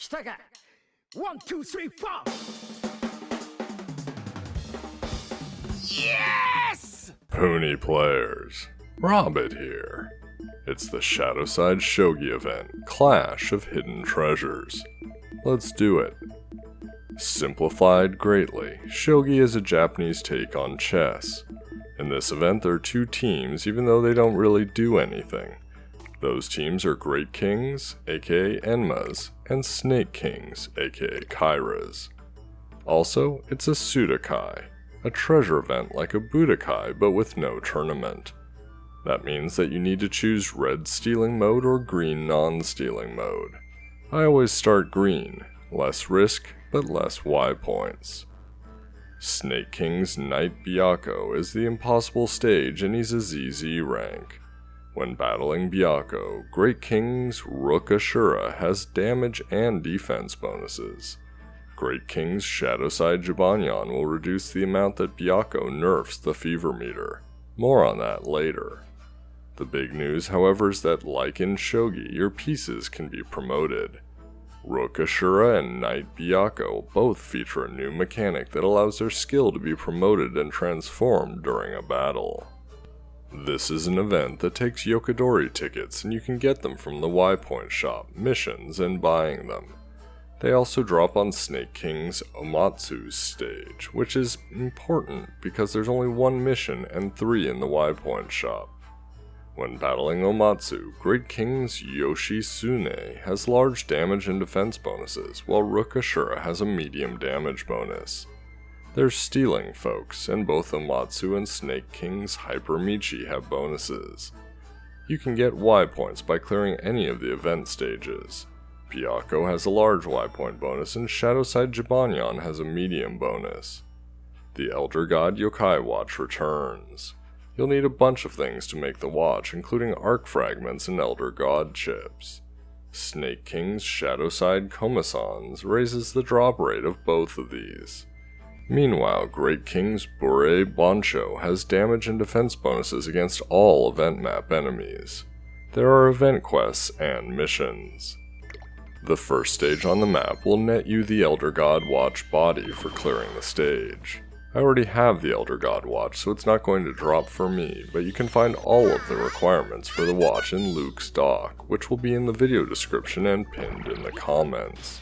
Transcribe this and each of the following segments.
来たか 1, 2, 3, 4 Yes! Puni players, Robbett here. It's the Shadowside Shogi Event, Clash of Hidden Treasures. Let's do it. Simplified greatly, Shogi is a Japanese take on chess. In this event there are two teams even though they don't really do anything. Those teams are Great Kings, aka Enmas, and Snake Kings, aka Kairas. Also, it's a Sudakai, a treasure event like a Budokai but with no tournament. That means that you need to choose red stealing mode or green non-stealing mode. I always start green, less risk but less Y points. Snake King's Knight Byakko is the impossible stage and he's a ZZ rank. When battling Byakko, Great King's Rook Ashura has damage and defense bonuses. Great King's Shadowside Jibanyan will reduce the amount that Byakko nerfs the fever meter. More on that later. The big news, however, is that like in Shogi, your pieces can be promoted. Rook Ashura and Knight Byakko both feature a new mechanic that allows their skill to be promoted and transformed during a battle. This is an event that takes Yokadori tickets and you can get them from the Y Point shop, missions, and buying them. They also drop on Snake King's Omatsu's stage, which is important because there's only one mission and 3 in the Y Point shop. When battling Omatsu, Great King's Yoshitsune has large damage and defense bonuses, while Rook Ashura has a medium damage bonus. They're stealing folks, and both Omatsu and Snake King's Hyper Micchi have bonuses. You can get Y points by clearing any of the event stages. Byakko has a large Y point bonus and Shadowside Jibanyan has a medium bonus. The Elder God Yokai Watch returns. You'll need a bunch of things to make the watch, including arc fragments and Elder God chips. Snake King's Shadowside Komasan raises the drop rate of both of these. Meanwhile, Great King's Bourei Banchou has damage and defense bonuses against all event map enemies. There are event quests and missions. The first stage on the map will net you the Elder God Watch body for clearing the stage. I already have the Elder God Watch, so it's not going to drop for me, but you can find all of the requirements for the watch in Luke's doc, which will be in the video description and pinned in the comments.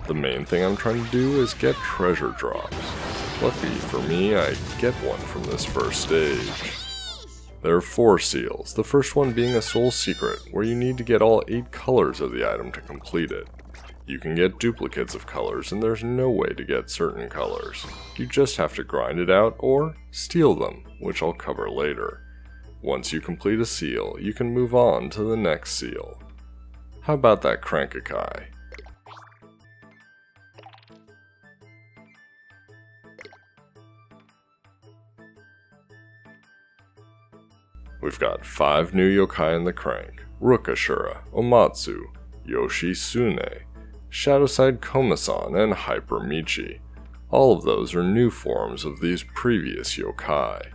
The main thing I'm trying to do is get treasure drops. Lucky for me, I get one from this first stage. There are 4 seals, the first one being a soul secret, where you need to get all 8 colors of the item to complete it. You can get duplicates of colors and there's no way to get certain colors. You just have to grind it out or steal them, which I'll cover later. Once you complete a seal, you can move on to the next seal. How about that Crankakai? We've got 5 new yokai in the crank: Rook Ashura, Omatsu, Yoshitsune, Shadowside Komasan, and Hyper Micchi. All of those are new forms of these previous yokai.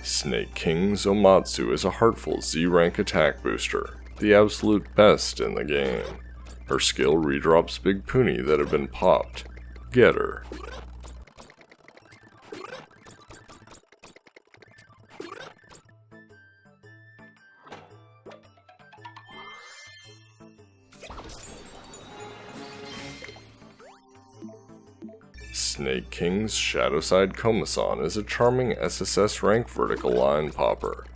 Snake King's Omatsu is a heartful Z-rank attack booster, the absolute best in the game. Her skill redrops big puni that have been popped. Get her. Snake King's Shadowside Komasan is a charming SSS rank vertical line popper.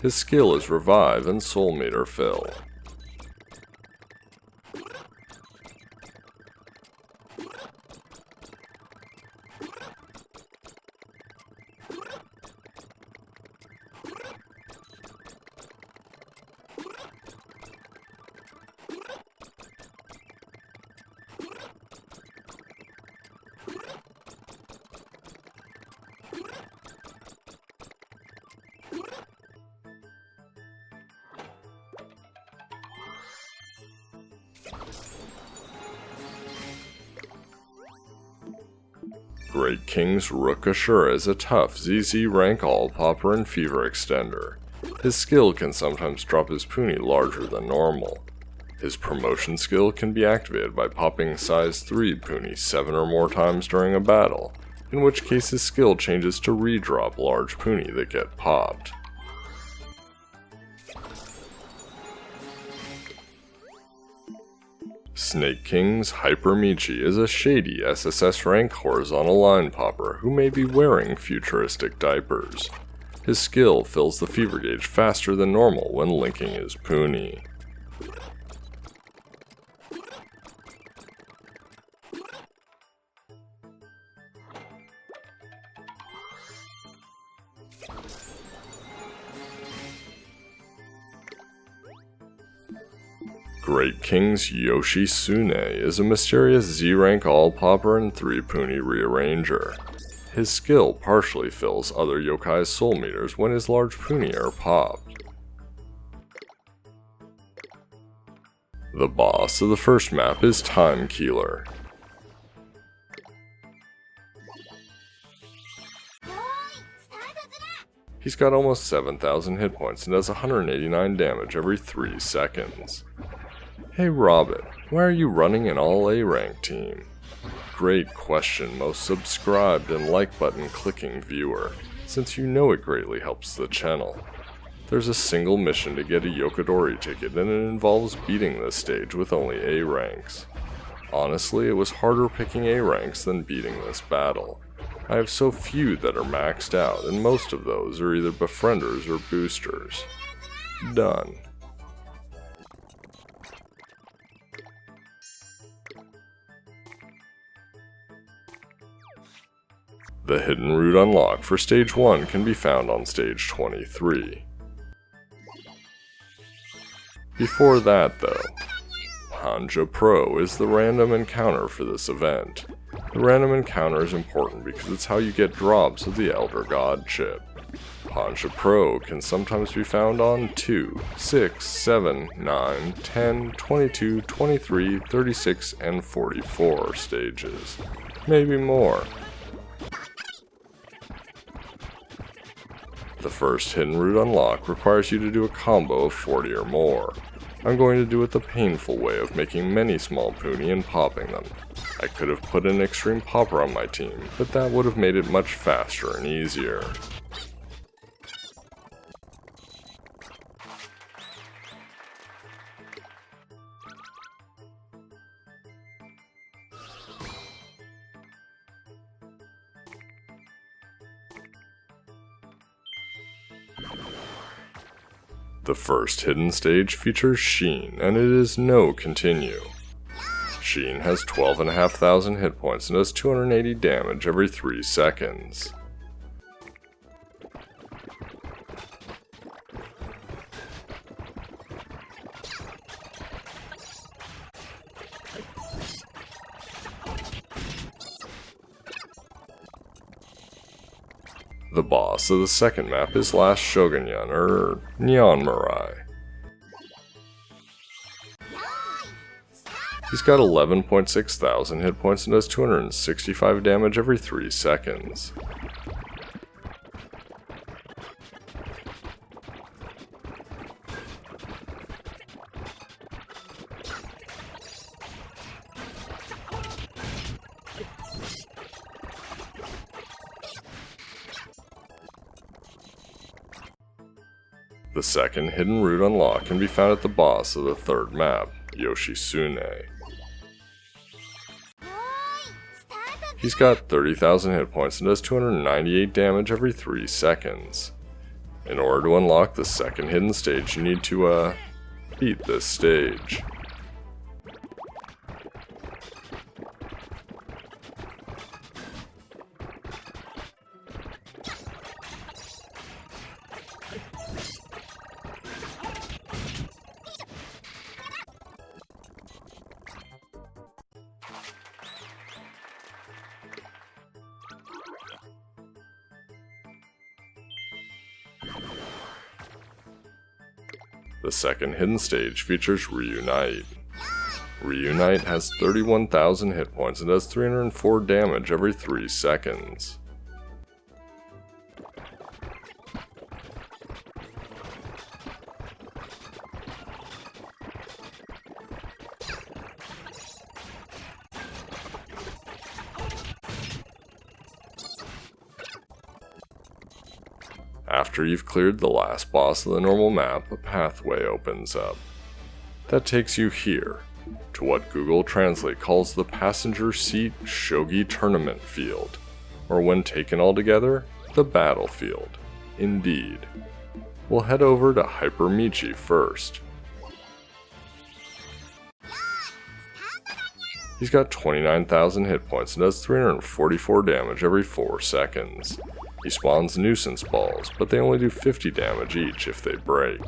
His skill is Revive and Soul Meter Fill. Great King's Rook Ashura is a tough ZZ rank all popper and fever extender. His skill can sometimes drop his puni larger than normal. His promotion skill can be activated by popping size 3 puni 7 or more times during a battle, in which case his skill changes to redrop large puni that get popped. Snake King's Hyper Micchi is a shady SSS rank horizontal line popper who may be wearing futuristic diapers. His skill fills the fever gauge faster than normal when linking his puni. Great King's Yoshitsune is a mysterious Z-rank all-popper and 3 puni rearranger. His skill partially fills other yokai's soul meters when his large puni are popped. The boss of the first map is Time Keeler. He's got almost 7,000 hit points and does 189 damage every 3 seconds. Hey Robbett, why are you running an all A rank team? Great question, most subscribed and like button clicking viewer, since you know it greatly helps the channel. There's a single mission to get a Yokadori ticket and it involves beating this stage with only A ranks. Honestly, it was harder picking A ranks than beating this battle. I have so few that are maxed out and most of those are either befrienders or boosters. Done. The hidden route unlock for stage 1 can be found on stage 23. Before that though, Hanja Pro is the random encounter for this event. The random encounter is important because it's how you get drops of the Elder God chip. Hanja Pro can sometimes be found on 2, 6, 7, 9, 10, 22, 23, 36, and 44 stages. Maybe more. The first hidden route unlock requires you to do a combo of 40 or more. I'm going to do it the painful way of making many small puni and popping them. I could have put an extreme popper on my team, but that would have made it much faster and easier. The first hidden stage features Sheen, and it is no continue. Sheen has 12,500 hit points and does 280 damage every 3 seconds. The boss of the second map is Last Shogunyan, or Nyanmarai. He's got 11.6 thousand hit points and does 265 damage every 3 seconds. The second hidden route unlock can be found at the boss of the third map, Yoshitsune. He's got 30,000 hit points and does 298 damage every 3 seconds. In order to unlock the second hidden stage, you need to, beat this stage. The second hidden stage features Reunite. Reunite has 31,000 hit points and does 304 damage every 3 seconds. After you've cleared the last boss of the normal map, a pathway opens up. That takes you here, to what Google Translate calls the Passenger Seat Shogi Tournament Field, or when taken all together, the Battlefield. Indeed. We'll head over to Hyper Micchi first. He's got 29,000 hit points and does 344 damage every 4 seconds. He spawns nuisance balls, but they only do 50 damage each if they break.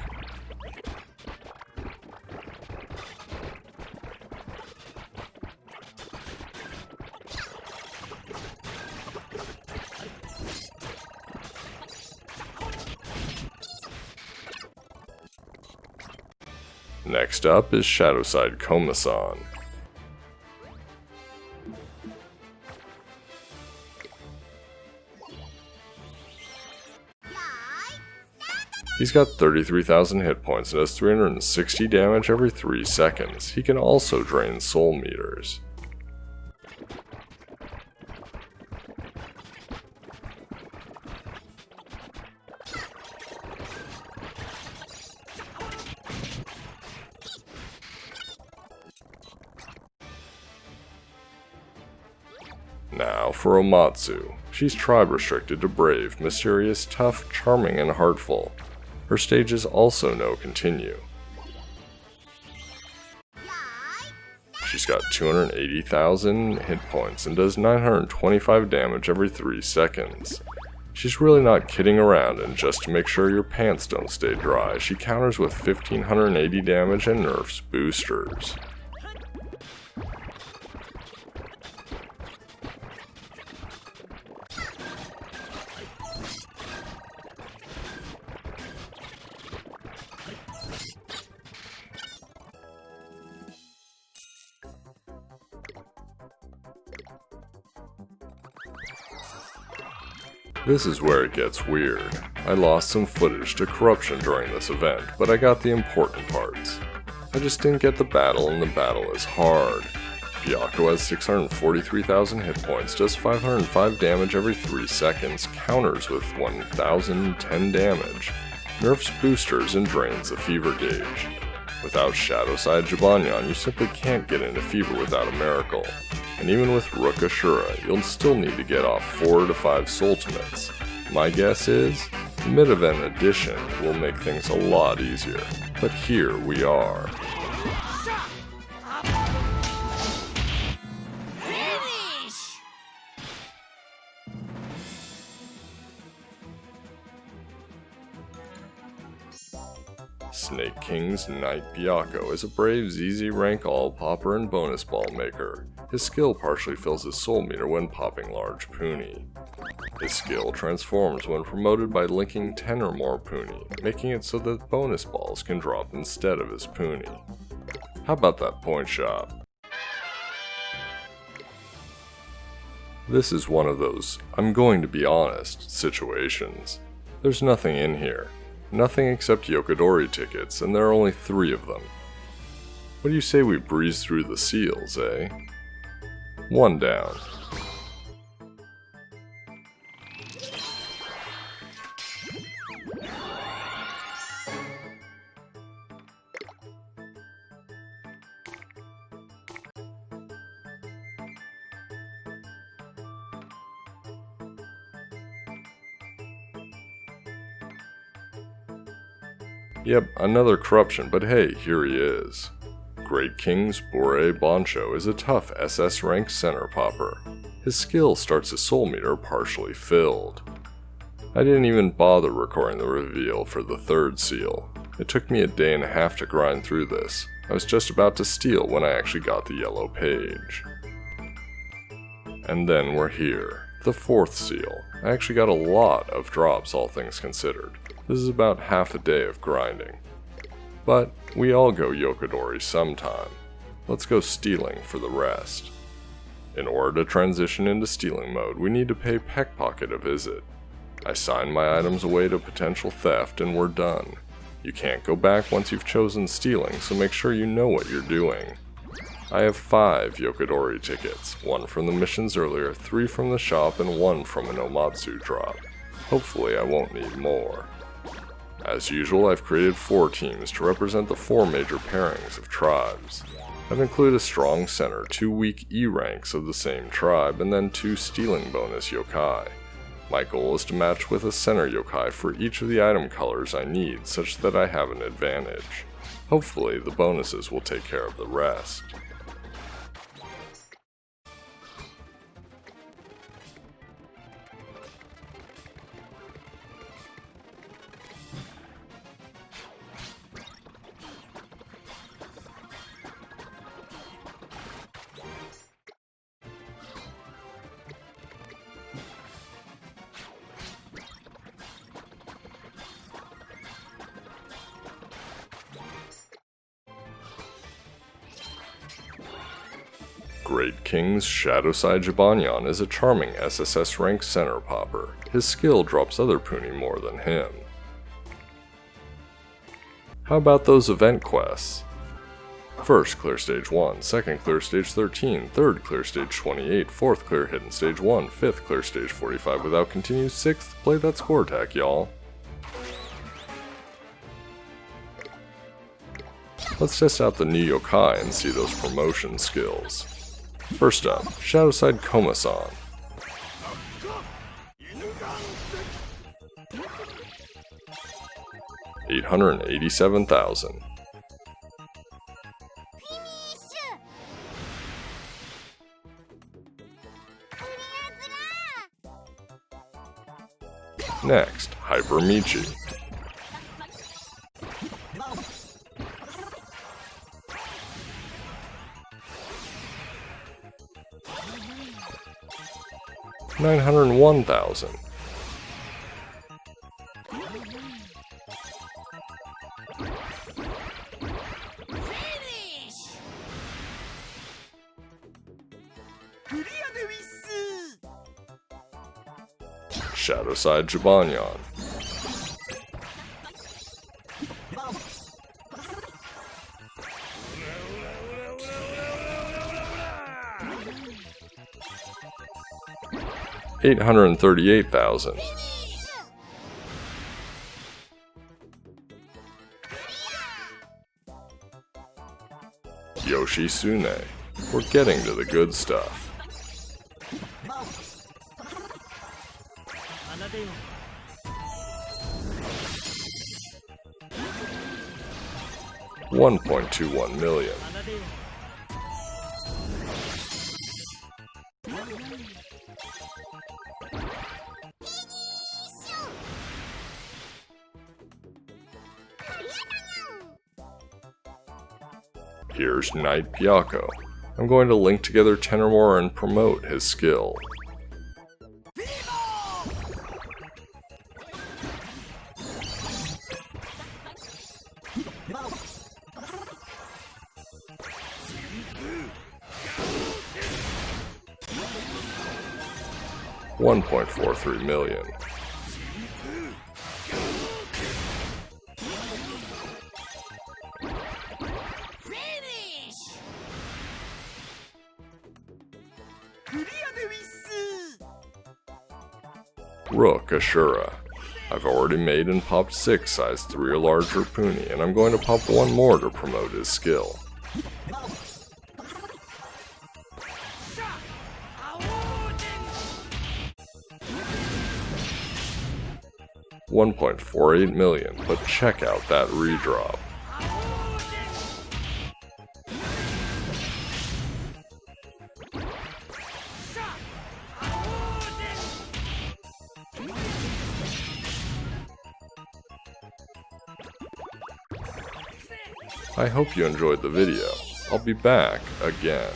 Next up is Shadowside Komasan. He's got 33,000 hit points and does 360 damage every 3 seconds. He can also drain soul meters. Now for Omatsu. She's tribe restricted to brave, mysterious, tough, charming, and heartful. Her stages also know continue. She's got 280,000 hit points and does 925 damage every 3 seconds. She's really not kidding around, and just to make sure your pants don't stay dry, she counters with 1580 damage and nerfs boosters. This is where it gets weird. I lost some footage to corruption during this event, but I got the important parts. I just didn't get the battle, and the battle is hard. Byakko has 643,000 hit points, does 505 damage every 3 seconds, counters with 1,010 damage, nerfs boosters, and drains the fever gauge. Without Shadowside Jibanyan, you simply can't get into fever without a miracle. And even with Rook Ashura, you'll still need to get off 4 to 5 Soultimates. My guess is, the mid-event edition will make things a lot easier. But here we are. Snake King's Knight Byakko is a brave ZZ rank all popper and bonus ball maker. His skill partially fills his soul meter when popping large puni. His skill transforms when promoted by linking 10 or more puni, making it so that bonus balls can drop instead of his puni. How about that point shot? This is one of those "I'm going to be honest" situations. There's nothing in here. Nothing except Yokodori tickets, and there are only 3 of them. What do you say we breeze through the seals, eh? 1 down. Yep, another corruption, but hey, here he is. Great King's Bourei Banchou is a tough SS-ranks center popper. His skill starts his soul meter partially filled. I didn't even bother recording the reveal for the 3rd seal. It took me a day and a half to grind through this. I was just about to steal when I actually got the yellow page. And then we're here, the 4th seal. I actually got a lot of drops, all things considered. This is about half a day of grinding. But we all go Yokodori sometime. Let's go stealing for the rest. In order to transition into stealing mode, we need to pay Pickpocket a visit. I signed my items away to potential theft and we're done. You can't go back once you've chosen stealing, so make sure you know what you're doing. I have 5 Yokadori tickets, 1 from the missions earlier, 3 from the shop, and 1 from an Omatsu drop. Hopefully I won't need more. As usual, I've created 4 teams to represent the 4 major pairings of tribes. I've included a strong center, 2 weak E ranks of the same tribe, and then 2 stealing bonus yokai. My goal is to match with a center yokai for each of the item colors I need such that I have an advantage. Hopefully the bonuses will take care of the rest. Great King's Shadowside Jibanyan is a charming SSS-ranks center popper. His skill drops other Puni more than him. How about those event quests? First, clear stage 1, second, clear stage 13, third, clear stage 28, fourth, clear hidden stage 1, fifth, clear stage 45 without continue, sixth, play that score attack, y'all. Let's test out the new yokai and see those promotion skills. First up, Shadowside Komasan. $887,000. Next, Hyper Micchi. $901,000. Shadowside Jibanyan. $838,000. Yoshitsune. We're getting to the good stuff. $1.21 million. Here's Knight Byakko. I'm going to link together 10 or more and promote his skill. $1.43 million. Rook Ashura. I've already made and popped 6 size 3 or larger Puni, and I'm going to pop 1 more to promote his skill. $1.48 million, but check out that redrop. I hope you enjoyed the video. I'll be back again.